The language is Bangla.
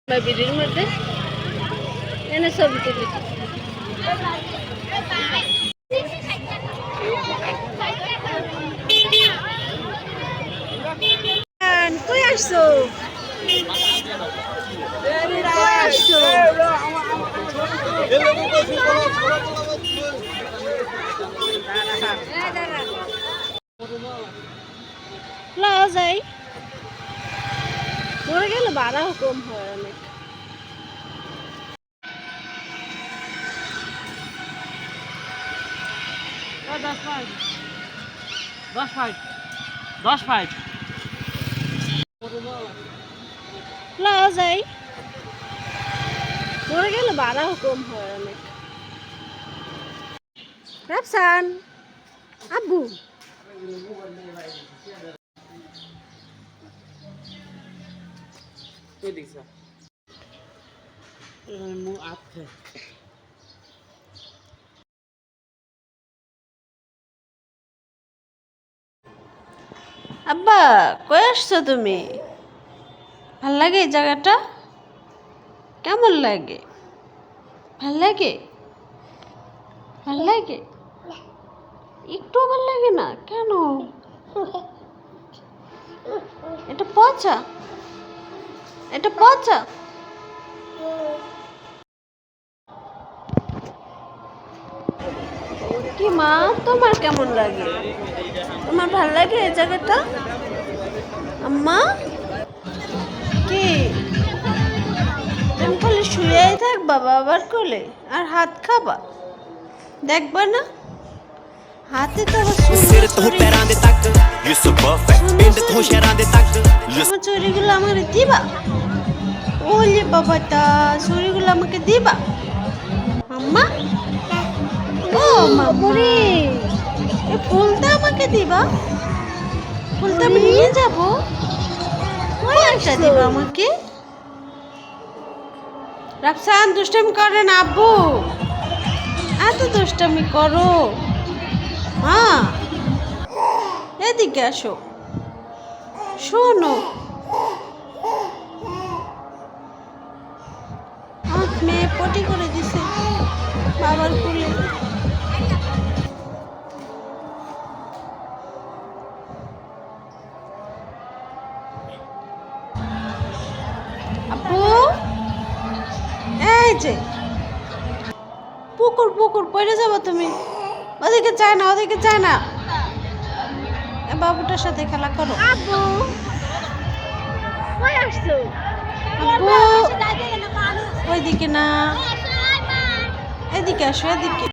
ভিডিওর মধ্যে এনে ছবি তুলি কই আসছো যাই মরে গেলে ভাড়াও কম হয় অনেক। যাই মরে গেলে ভাড়াও কম হয় অনেক। রাফসান আব্বু আব্বা কই আসছো তুমি? ভাল লাগে এই জায়গাটা? কেমন লাগে? ভাল লাগে? ভাল লাগে? একটু ভাল লাগে না কেন? এটা পচা, এটা পচা। কি মা তোমার কেমন লাগে? তোমার ভাল লাগে এই জায়গাটা? আম্মা কি তুমি খালি শুয়েই থাকবা বাবার কোলে আর হাত খাবা, দেখবা না? হাতে তো আমার চুরিগুলো আমাকে দিবা? ওলে বাবাটা চুরিগুলো আমাকে দিবা আম্মা? ও মামুরি এই ফুলটা আমাকে দিবা? ফুলটা আমি নিয়ে যাবো। ওই একটা দিবা আমাকে। রাফসান দুষ্টামি করে না আব্বু, এত দুষ্টামি করো? হ্যাঁ এদিকে আসো, শোনো আমার মেয়ে পটি করে দিছে বাবার কোলে। আপু এই যে পুকুর পুকুর পড়ে যাবো তুমি, ওদিকে চায় না, ওদিকে চায় না। বাবুটার সাথে খেলা করো। আব্বু কই আসছো? আব্বু ওইদিকে না, এদিকে আসো, এদিকে।